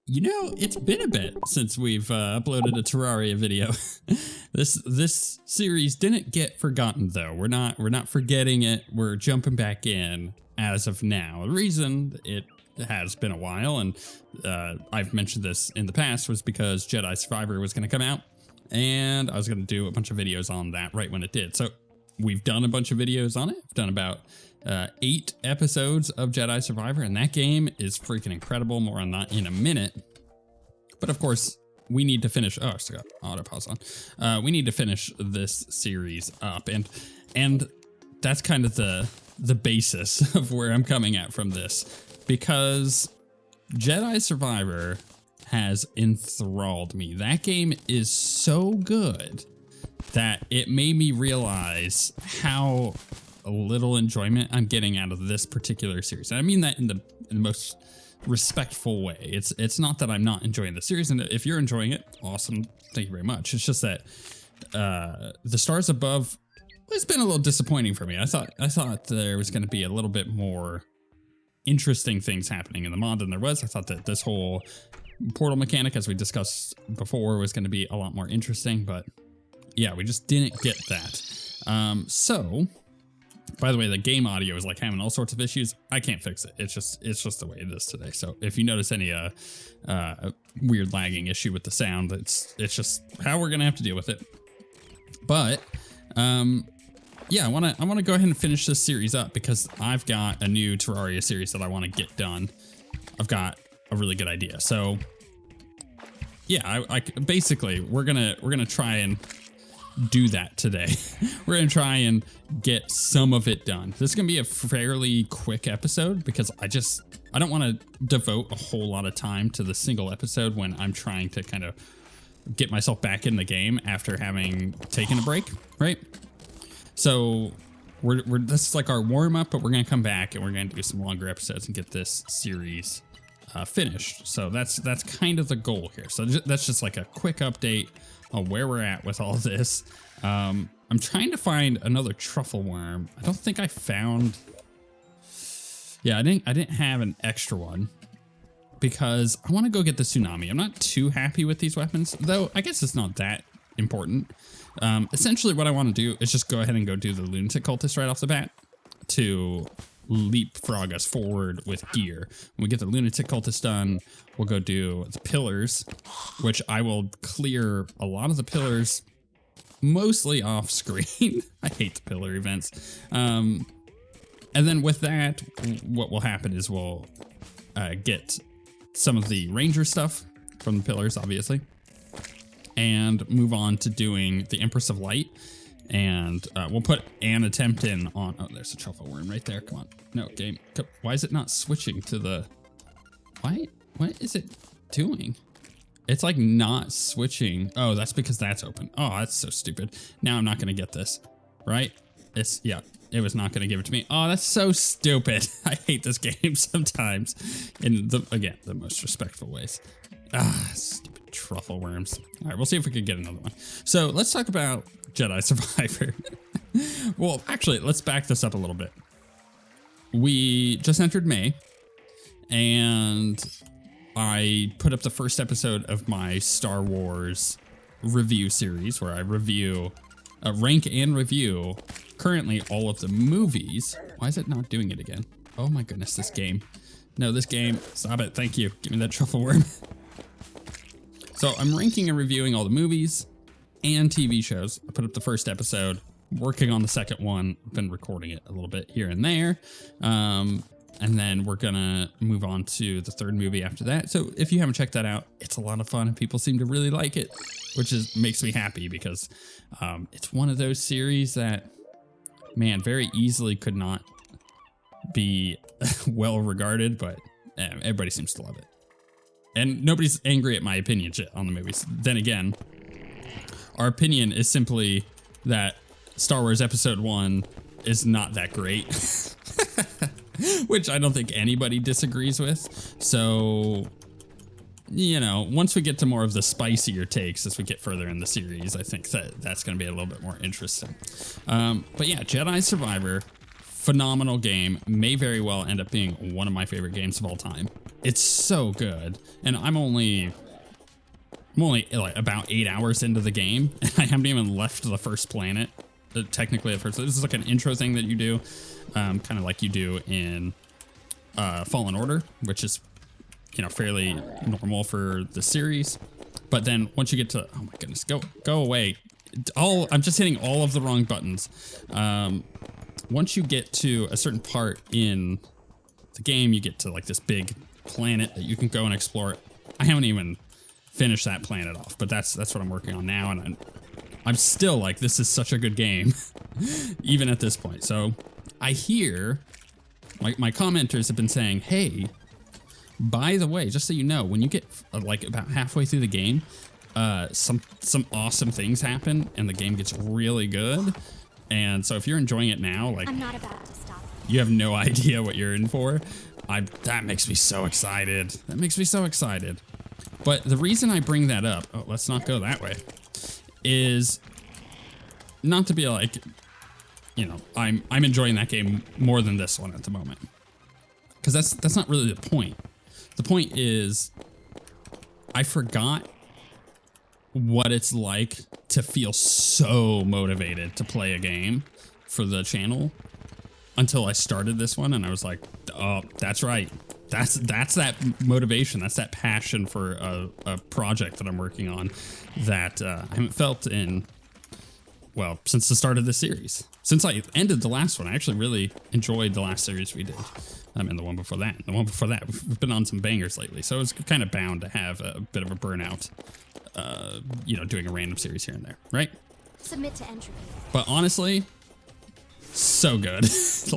You know, it's been a bit since we've uploaded a Terraria video. This series didn't get forgotten though. We're not forgetting it. We're jumping back in as of now. The reason it has been a while, and I've mentioned this in the past, was because Jedi Survivor was going to come out, and I was going to do a bunch of videos on that right when it did. So we've done a bunch of videos on it. We've done about 8 episodes of Jedi Survivor, and that game is freaking incredible. More on that in a minute. But of course, we need to finish. Oh, I still got auto pause on. We need to finish this series up, and that's kind of the basis of where I'm coming at from this, because Jedi Survivor has enthralled me. That game is so good that it made me realize how little enjoyment I'm getting out of this particular series. And I mean that in the most respectful way. It's not that I'm not enjoying the series, and if you're enjoying it, awesome, thank you very much. It's just that the Stars Above has been a little disappointing for me. I thought there was going to be a little bit more interesting things happening in the mod than there was. I thought that this whole portal mechanic, as we discussed before, was going to be a lot more interesting, but yeah, we just didn't get that. So, by the way, the game audio is like having all sorts of issues. I can't fix it. It's just the way it is today. So if you notice any weird lagging issue with the sound, it's just how we're gonna have to deal with it. But yeah, I wanna go ahead and finish this series up because I've got a new Terraria series that I want to get done. I've got a really good idea. So yeah, I basically we're gonna try and do that today. We're gonna try and get some of it done. This is gonna be a fairly quick episode because I don't want to devote a whole lot of time to the single episode when I'm trying to kind of get myself back in the game after having taken a break, right? So this is like our warm up, but we're gonna come back and we're gonna do some longer episodes and get this series finished. So that's kind of the goal here. So that's just like a quick update on where we're at with all this. I'm trying to find another truffle worm. I don't think I found. Yeah, I didn't have an extra one because I want to go get the tsunami. I'm not too happy with these weapons, though. I guess it's not that important. Essentially, what I want to do is just go ahead and go do the Lunatic Cultist right off the bat to leapfrog us forward with gear. When we get the Lunatic Cultist done, we'll go do the pillars, which I will clear a lot of the pillars mostly off screen. I hate the pillar events. And then with that, what will happen is we'll get some of the ranger stuff from the pillars, obviously, and move on to doing the Empress of Light. And we'll put an attempt in on. Oh, there's a truffle worm right there. Come on. No, game. Why is it not switching to the. What is it doing? It's like not switching. Oh, that's because that's open. Oh, that's so stupid. Now I'm not going to get this. Right? Yeah, it was not going to give it to me. Oh, that's so stupid. I hate this game sometimes. In the most respectful ways. Ah, stupid truffle worms. All right, we'll see if we can get another one. So let's talk about Jedi Survivor. Well, actually, let's back this up a little bit. We just entered May, and I put up the first episode of my Star Wars review series where I rank and review currently all of the movies. Why is it not doing it again? Oh my goodness, this game. No, this game. Stop it. Thank you. Give me that truffle worm. So I'm ranking and reviewing all the movies and TV shows. I put up the first episode, working on the second one. I've been recording it a little bit here and there. And then we're gonna move on to the third movie after that. So if you haven't checked that out, it's a lot of fun and people seem to really like it, which makes me happy because it's one of those series that, man, very easily could not be well regarded, but everybody seems to love it. And nobody's angry at my opinion shit on the movies. Then again, our opinion is simply that Star Wars Episode 1 is not that great, which I don't think anybody disagrees with. So, you know, once we get to more of the spicier takes as we get further in the series, I think that's going to be a little bit more interesting. But yeah, Jedi Survivor, phenomenal game. May very well end up being one of my favorite games of all time. It's so good. And I'm only like about 8 hours into the game, and I haven't even left the first planet. Technically at first. This is like an intro thing that you do, kind of like you do in Fallen Order, which is, you know, fairly normal for the series. But then once you get to, oh my goodness, go away. I'm just hitting all of the wrong buttons. Once you get to a certain part in the game, you get to like this big planet that you can go and explore. I haven't even finished that planet off, but that's what I'm working on now, and I'm still like, this is such a good game, even at this point. So I hear my commenters have been saying, hey, by the way, just so you know, when you get like about halfway through the game, some awesome things happen and the game gets really good. And so if you're enjoying it now, like, I'm not about to stop. You have no idea what you're in for. That makes me so excited. That makes me so excited. But the reason I bring that up, oh, let's not go that way, is not to be like, you know, I'm enjoying that game more than this one at the moment, because that's not really the point. The point is, I forgot what it's like to feel so motivated to play a game for the channel until I started this one, and I was like, oh, that's right. That's that motivation. That's that passion for a project that I'm working on that I haven't felt in, well, since the start of this series. Since I ended the last one, I actually really enjoyed the last series we did. And the one before that. And the one before that. We've been on some bangers lately, so it's kind of bound to have a bit of a burnout, you know, doing a random series here and there, right? Submit to entropy. But honestly, so good.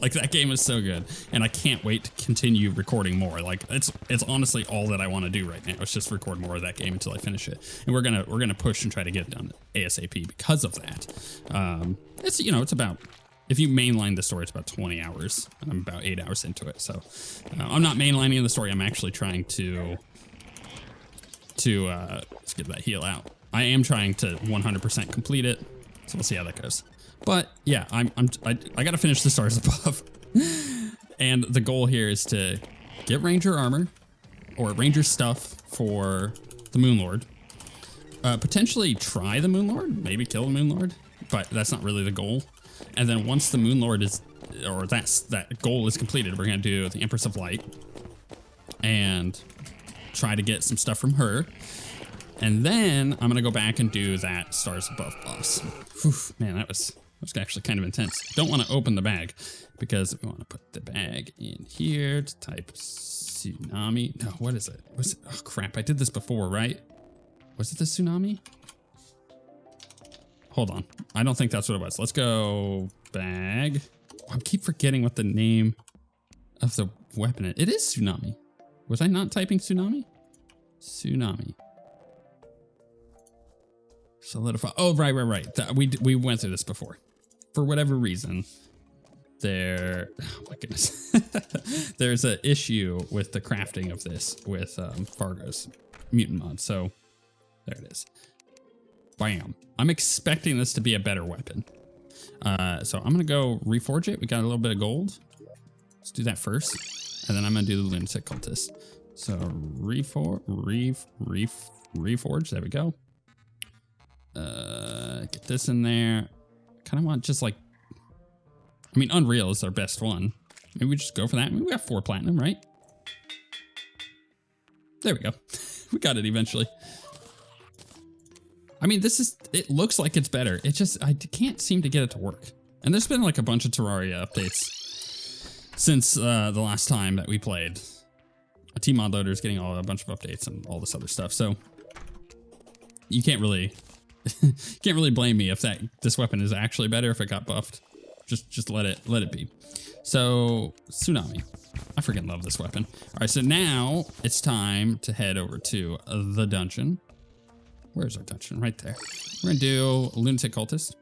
Like, that game is so good, and I can't wait to continue recording more. Like, it's honestly all that I want to do right now. It's just record more of that game until I finish it, and we're gonna push and try to get it done ASAP because of that. It's, you know, it's about, if you mainline the story, it's about 20 hours. And I'm about 8 hours into it, so I'm not mainlining the story. I'm actually trying to let's get that heal out. I am trying to 100% complete it, so we'll see how that goes. But yeah, I gotta finish the Stars Above, and the goal here is to get Ranger armor or Ranger stuff for the Moonlord. Potentially try the Moonlord, maybe kill the Moonlord, but that's not really the goal. And then once the Moonlord is, or that goal is completed, we're gonna do the Empress of Light and try to get some stuff from her. And then I'm gonna go back and do that Stars Above boss. Whew, man, that was actually kind of intense. Don't want to open the bag, because we want to put the bag in here to type tsunami. No, what is it? Oh crap, I did this before, right? Was it the tsunami? Hold on. I don't think that's what it was. Let's go bag. I keep forgetting what the name of the weapon is. It is tsunami. Was I not typing tsunami? Tsunami. Solidify. Oh, right. We went through this before. For whatever reason, oh my goodness. There's an issue with the crafting of this with Fargo's mutant mod. So there it is. Bam. I'm expecting this to be a better weapon. So I'm going to go reforge it. We got a little bit of gold. Let's do that first. And then I'm going to do the Lunatic Cultist. So reforge. There we go. Get this in there. Kind of want just like, I mean, Unreal is our best one. Maybe we just go for that. I mean, we got 4 platinum, right? There we go. We got it eventually. I mean, it looks like it's better. It just, I can't seem to get it to work. And there's been like a bunch of Terraria updates since the last time that we played. tmodloader is getting a bunch of updates and all this other stuff. So you can't really blame me if this weapon is actually better if it got buffed. Just let it be. So tsunami, I freaking love this weapon. All right, so now it's time to head over to the dungeon. Where's our dungeon? Right there. We're gonna do Lunatic Cultist.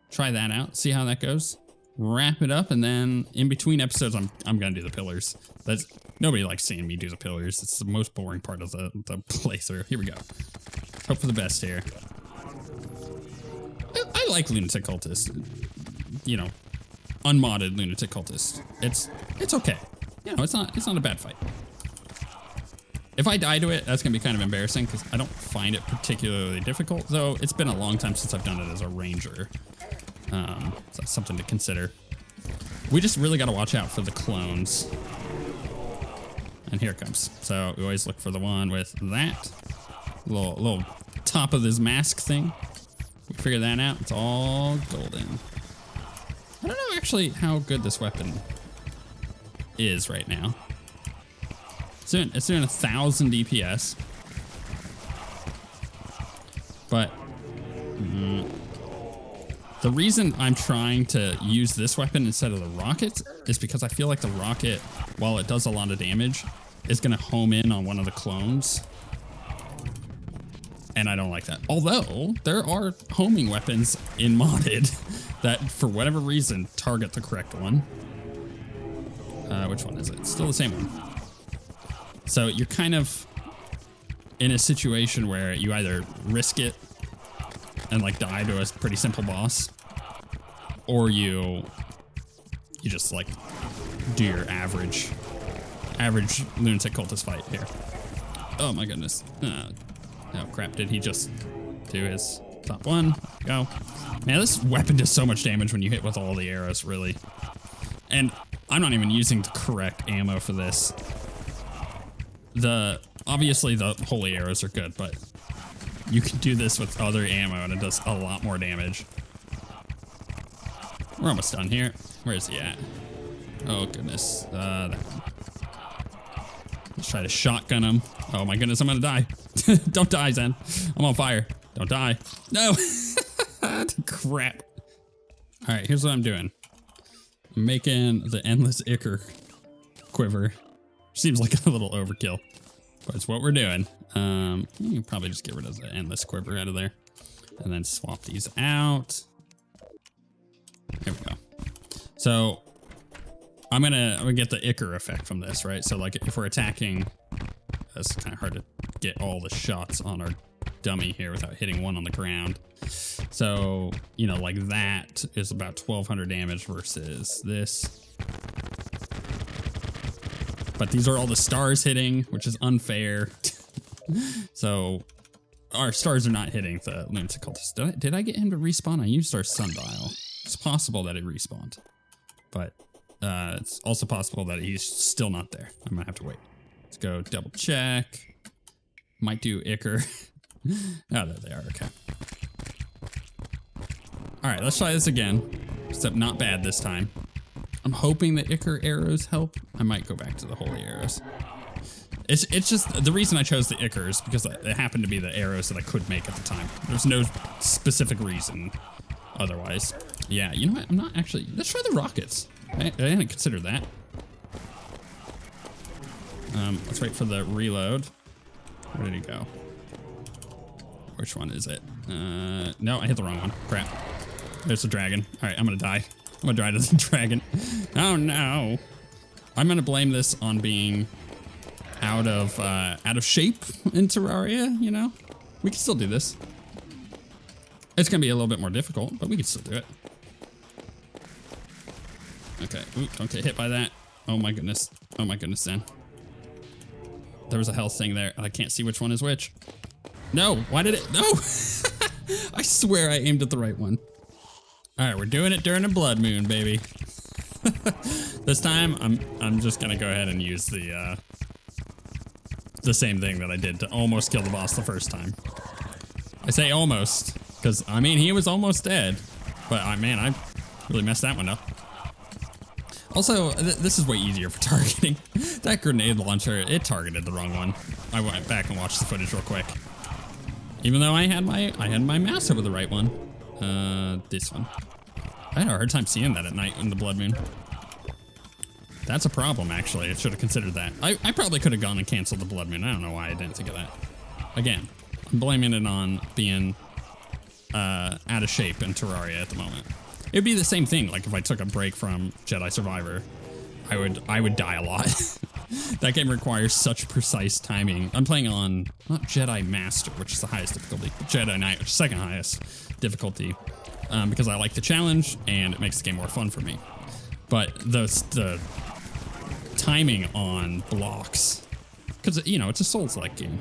Try that out. See how that goes. Wrap it up, and then in between episodes, I'm gonna do the pillars. Nobody likes seeing me do the pillars. It's the most boring part of the playthrough. Here we go. Hope for the best here. I like Lunatic Cultist. You know, unmodded Lunatic Cultist. It's okay. You know, it's not a bad fight. If I die to it, that's gonna be kind of embarrassing because I don't find it particularly difficult, though it's been a long time since I've done it as a ranger. So that's something to consider. We just really gotta watch out for the clones. And here it comes. So we always look for the one with that little top of this mask thing. We figure that out. It's all golden. I don't know actually how good this weapon is right now. It's doing 1,000 DPS, but the reason I'm trying to use this weapon instead of the rockets is because I feel like the rocket, while it does a lot of damage, is gonna home in on one of the clones. And I don't like that. Although there are homing weapons in modded that for whatever reason target the correct one. Which one is it? Still the same one. So you're kind of in a situation where you either risk it and like die to a pretty simple boss, or you just like do your average Lunatic Cultist fight here. Oh my goodness. Oh crap, did he just do his top one? Go. Man, this weapon does so much damage when you hit with all the arrows, really. And I'm not even using the correct ammo for this. Obviously the holy arrows are good, but you can do this with other ammo and it does a lot more damage. We're almost done here. Where is he at? Oh goodness, that one. Let's try to shotgun him. Oh my goodness, I'm gonna die. Don't die, Zen. I'm on fire. Don't die. No. Crap. All right, here's what I'm doing. I'm making the endless ichor quiver. Seems like a little overkill, but it's what we're doing. You can probably just get rid of the endless quiver out of there and then swap these out. There we go. So I'm gonna get the ichor effect from this, right? So like if we're attacking, it's kind of hard to get all the shots on our dummy here without hitting one on the ground. So, you know, like that is about 1,200 damage versus this. But these are all the stars hitting, which is unfair. So our stars are not hitting the Lunatic Cultist. Did I get him to respawn? I used our sundial. It's possible that it respawned, but it's also possible that he's still not there. I'm gonna have to wait. Let's go double check. Might do ichor. Oh, there they are. Okay. All right, let's try this again. Except not bad this time. I'm hoping the ichor arrows help. I might go back to the holy arrows. It's just the reason I chose the ichor is because it happened to be the arrows that I could make at the time. There's no specific reason otherwise. Yeah, you know what? I'm not actually. Let's try the rockets. I didn't consider that. Let's wait for the reload. Where did he go? Which one is it? No, I hit the wrong one. Crap. There's the dragon. All right, I'm gonna die. I'm gonna die to the dragon. Oh no. I'm gonna blame this on being out of shape in Terraria, you know? We can still do this. It's gonna be a little bit more difficult, but we can still do it. Okay, ooh, don't get hit by that. Oh my goodness. Oh my goodness, then. There was a health thing there. I can't see which one is which. No, why did it? No! I swear I aimed at the right one. All right, we're doing it during a blood moon, baby. This time, I'm just gonna go ahead and use the same thing that I did to almost kill the boss the first time. I say almost, because I mean, he was almost dead, but man, I really messed that one up. Also, this is way easier for targeting. That grenade launcher, it targeted the wrong one. I went back and watched the footage real quick. Even though I had my mouse over the right one. This one. I had a hard time seeing that at night in the blood moon. That's a problem, actually. I should have considered that. I probably could have gone and canceled the blood moon. I don't know why I didn't think of that. Again, I'm blaming it on being out of shape in Terraria at the moment. It'd be the same thing, like if I took a break from Jedi Survivor, I would die a lot. That game requires such precise timing. I'm playing on, not Jedi Master, which is the highest difficulty, but Jedi Knight, which is second highest difficulty, because I like the challenge and it makes the game more fun for me. but the timing on blocks, because you know it's a Souls-like game.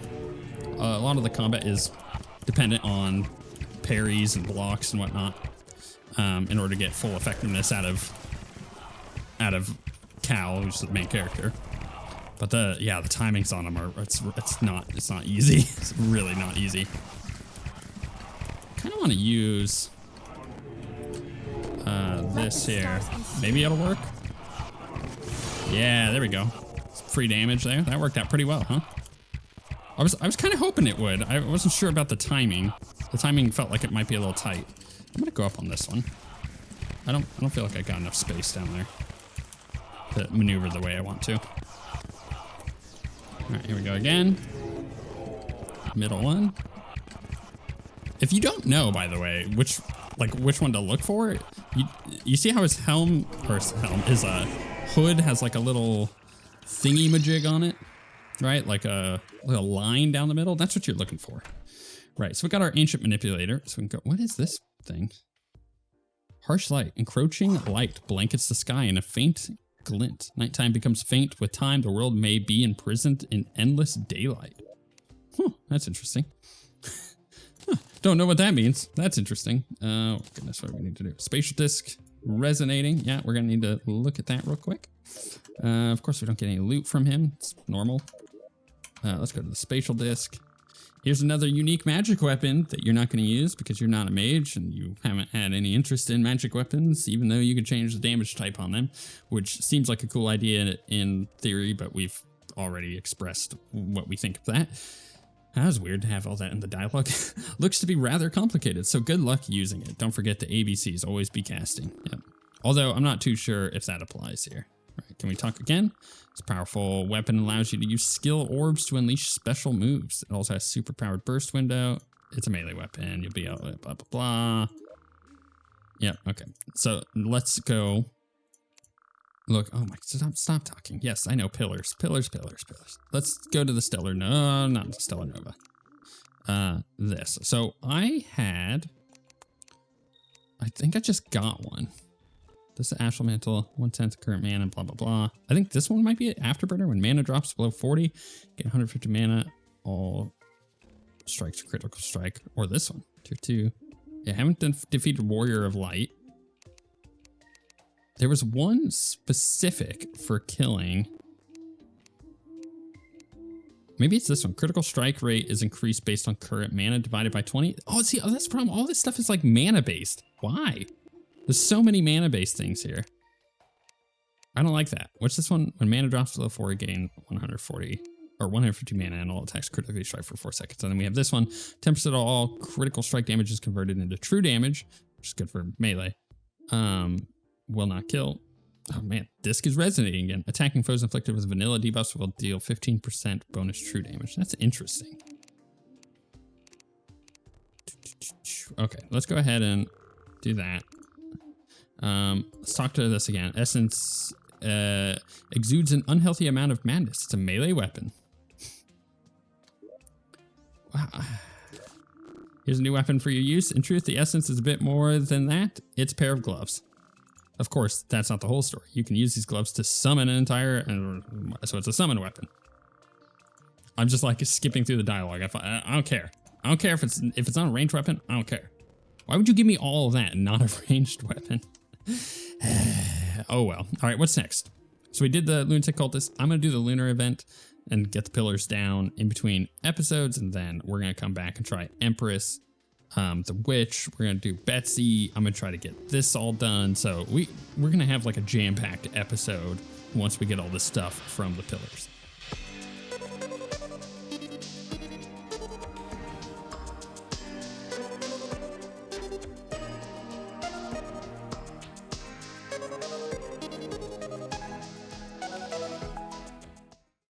A lot of the combat is dependent on parries and blocks and whatnot, in order to get full effectiveness out of Cal, who's the main character. But the timings on them are it's not easy. It's really not easy. Kind of want to use this here. Maybe it'll work. Yeah, there we go. Free damage there. That worked out pretty well, huh? I was kind of hoping it would. I wasn't sure about the timing. The timing felt like it might be a little tight. I'm gonna go up on this one. I don't feel like I got enough space down there to maneuver the way I want to. All right, here we go again. Middle one. If you don't know, by the way, which one to look for, you see how his hood has like a little thingy majig on it, right? Like a little line down the middle. That's what you're looking for. Right, so we got our ancient manipulator. So we can go, what is this thing? Harsh light. Encroaching light blankets the sky in a faint glint. Nighttime becomes faint. With time, the world may be imprisoned in endless daylight. Huh, that's interesting. Don't know what that means. That's interesting. Oh, goodness, what do we need to do? Spatial disc resonating. Yeah, we're going to need to look at that real quick. Of course, we don't get any loot from him. It's normal. Let's go to the spatial disc. Here's another unique magic weapon that you're not going to use because you're not a mage and you haven't had any interest in magic weapons, even though you can change the damage type on them, which seems like a cool idea in theory, but we've already expressed what we think of that. That was weird to have all that in the dialogue. Looks to be rather complicated, so good luck using it. Don't forget the ABCs, always be casting. Yep. Although I'm not too sure if that applies here. All right, can we talk again? This powerful weapon allows you to use skill orbs to unleash special moves. It also has super powered burst window. It's a melee weapon. You'll be able to blah, blah, blah. Yep, okay. So let's go. Look, oh my, stop talking. Yes, I know, pillars. Let's go to the Stellar, no, not the Stellar Nova. This. So I think I just got one. This is Astral Mantle, 1/10 current mana, blah, blah, blah. I think this one might be an Afterburner. When mana drops below 40, get 150 mana, all strikes critical strike. Or this one, tier 2. Yeah, I haven't defeated Warrior of Light. There was one specific for killing. Maybe it's this one. Critical strike rate is increased based on current mana divided by 20. Oh, see, that's the problem. All this stuff is like mana based. Why? There's so many mana based things here. I don't like that. What's this one? When mana drops below 4, gain 140 or 150 mana and all attacks critically strike for 4 seconds. And then we have this one. 10% of all critical strike damage is converted into true damage, which is good for melee. Will not kill. Oh man, disc is resonating again. Attacking foes inflicted with vanilla debuffs will deal 15% bonus true damage. That's interesting. Okay, let's go ahead and do that. Let's talk to this again. Essence exudes an unhealthy amount of madness. It's a melee weapon. Wow. Here's a new weapon for your use. In truth, the essence is a bit more than that. It's a pair of gloves. Of course, that's not the whole story. You can use these gloves to summon an entire, so it's a summon weapon. I'm just like skipping through the dialogue. I don't care. I don't care if it's not a ranged weapon. I don't care. Why would you give me all of that and not a ranged weapon? Oh well. All right, what's next? So we did the Lunatic Cultist. I'm gonna do the lunar event and get the pillars down in between episodes, and then we're gonna come back and try Empress. The witch, we're gonna do Betsy. I'm gonna try to get this all done. So we're gonna have like a jam-packed episode once we get all this stuff from the pillars.